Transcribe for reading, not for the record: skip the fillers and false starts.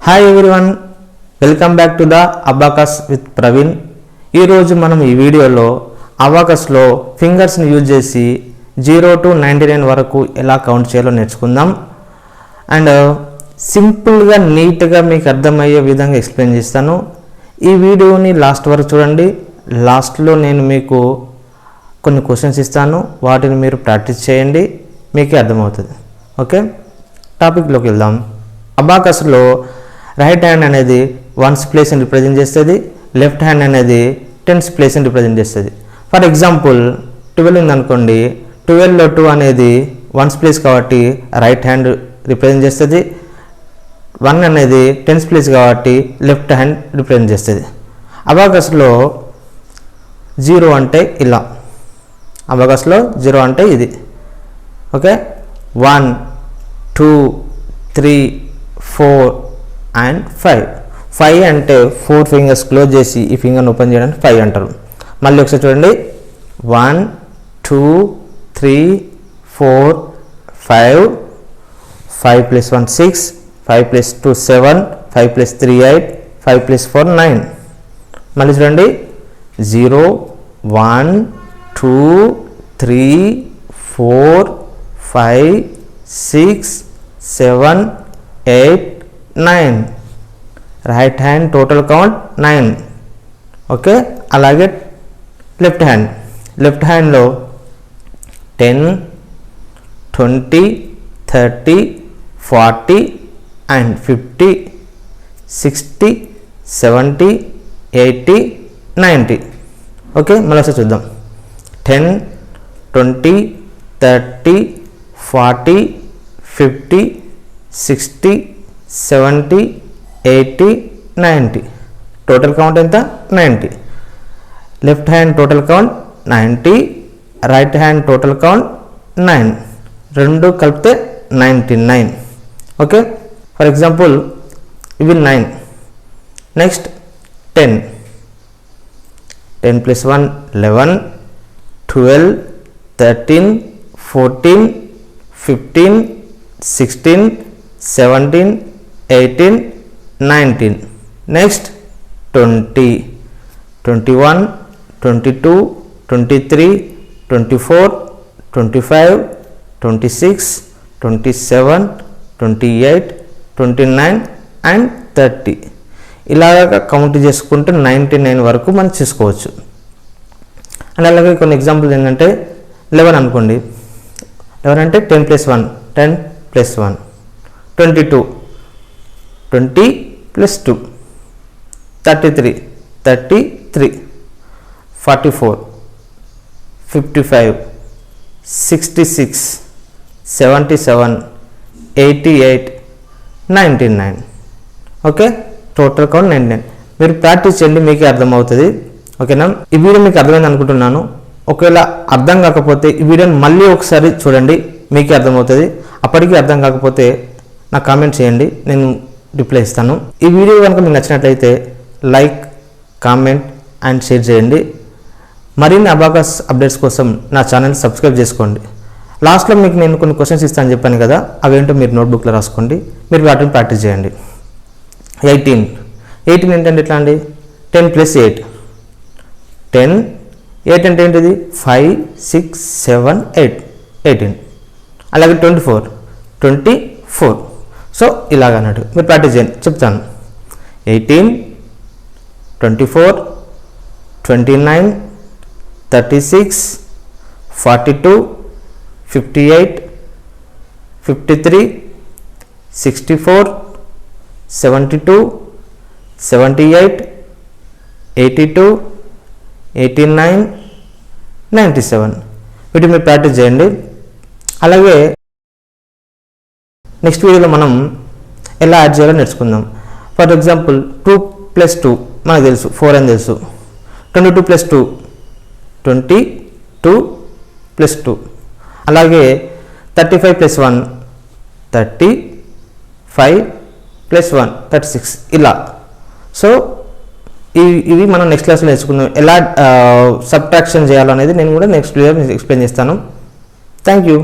Hi everyone, welcome back to the abacus with Praveen. ఈరోజు మనం ఈ వీడియోలో అబాకస్లో ఫింగర్స్ని యూజ్ చేసి 0 to 99 వరకు ఎలా కౌంట్ చేయాలో నేర్చుకుందాం. అండ్ సింపుల్గా నీట్గా మీకు అర్థమయ్యే విధంగా ఎక్స్ప్లెయిన్ చేస్తాను. ఈ వీడియోని లాస్ట్ వరకు చూడండి. లాస్ట్లో నేను మీకు కొన్ని క్వశ్చన్స్ ఇస్తాను, వాటిని మీరు ప్రాక్టీస్ చేయండి, మీకే అర్థమవుతుంది. ఓకే, టాపిక్లోకి వెళ్దాం. అబాకస్లో రైట్ హ్యాండ్ అనేది వన్స్ ప్లేస్ని రిప్రజెంట్ చేస్తుంది, లెఫ్ట్ హ్యాండ్ అనేది టెన్స్ ప్లేస్ని రిప్రజెంట్ చేస్తుంది. ఫర్ ఎగ్జాంపుల్ 12 ఉందనుకోండి, 12లో 2 అనేది వన్స్ ప్లేస్ కాబట్టి రైట్ హ్యాండ్ రిప్రజెంట్ చేస్తుంది, 1 అనేది టెన్స్ ప్లేస్ కాబట్టి లెఫ్ట్ హ్యాండ్ రిప్రజెంట్ చేస్తుంది. అబాకస్లో 0 అంటే ఇలా, అబాకస్లో 0 అంటే ఇది. ఓకే, 1 2 3 4 అండ్ 5 అంటే 4 ఫింగర్స్ క్లోజ్ చేసి ఈ ఫింగర్ని ఓపెన్ చేయడానికి 5 అంటారు. మళ్ళీ ఒకసారి చూడండి, 1 2 3 4 5 5 + 1 6 5 + 2 7 5 + 3 8 5 + 4 9. మళ్ళీ చూడండి, 0 1 2 3 4 5 6 7 8 9. Right hand total count 9. Okay, అలాగే లెఫ్ట్ హ్యాండ్లో 10 20 30 40 అండ్ 50 60 70 80 90. ఓకే, మళ్ళీ ఒకసారి చూద్దాం. 10 20 30 40 50 60 70 80 90. టోటల్ కౌంట్ ఎంత? 90. Left hand total count 90, right hand total count 9. రెండు కలిపితే 99. ఓకే, ఫర్ ఎగ్జాంపుల్ ఇవి 9. నెక్స్ట్ 10 + 1 11 12 13 14 15 16 17 18 19. Next 20 21 22 23 24 25 26 27 28 29 and 30. ఇలాగ కౌంట్ చేసుకుంటే 99 వరకు మనం చేసుకోవచ్చు. అండ్ అలాగే కొన్ని ఎగ్జాంపుల్స్ ఏంటంటే 11 అనుకోండి. 11 అంటే 10 + 1 10 + 1 22 20 + 2 33 33 44 55 66 77 88 99. Okay, total count 99. మీరు ప్రాక్టీస్ చేయండి, మీకే అర్థమవుతుంది. ఓకేనా, ఈ వీడియో మీకు అర్థమైంది అనుకుంటున్నాను. ఒకవేళ అర్థం కాకపోతే ఈ వీడియోని మళ్ళీ ఒకసారి చూడండి, మీకే అర్థమవుతుంది. అప్పటికీ అర్థం కాకపోతే నాకు కామెంట్ చేయండి, నేను రిప్లై ఇస్తాను. ఈ వీడియో కనుక మీకు నచ్చినట్లయితే లైక్, కామెంట్ అండ్ షేర్ చేయండి. మరిన్ని అబాకస్ అప్డేట్స్ కోసం నా ఛానల్ సబ్స్క్రైబ్ చేసుకోండి. లాస్ట్లో మీకు నేను కొన్ని క్వశ్చన్స్ ఇస్తాను చెప్పాను కదా, అవేంటో మీరు నోట్బుక్లో రాసుకోండి, మీరు వాటిని ప్రాక్టీస్ చేయండి. 18 ఏంటంటే ఎట్లా అండి? 10 + 8 10. 8 అంటే ఏంటిది? 5 6 7 8 18. అలాగే 24 24. సో ఇలాగ అన్నట్టు మీరు ప్రాక్టీస్ చేయండి, చెప్తాను. 18 24 29 36 42 58 53 64 72 78 82 89 97. వీటిని మీరు ప్రాక్టీస్ చేయండి. అలాగే నెక్స్ట్ వీడియోలో మనం ఎలా యాడ్ చేయాలో నేర్చుకుందాం. ఫర్ ఎగ్జాంపుల్ 2 + 2 మనకు తెలుసు, 4 అని తెలుసు. 22 + 2 22 + 2. అలాగే 35 + 1 35 + 1 36. ఇలా. సో ఇవి మనం నెక్స్ట్ క్లాస్లో నేర్చుకుందాం. ఎలా సబ్ట్రాక్షన్ చేయాలనేది నేను కూడా నెక్స్ట్ వీడియోలో ఎక్స్ప్లెయిన్ చేస్తాను. Thank you.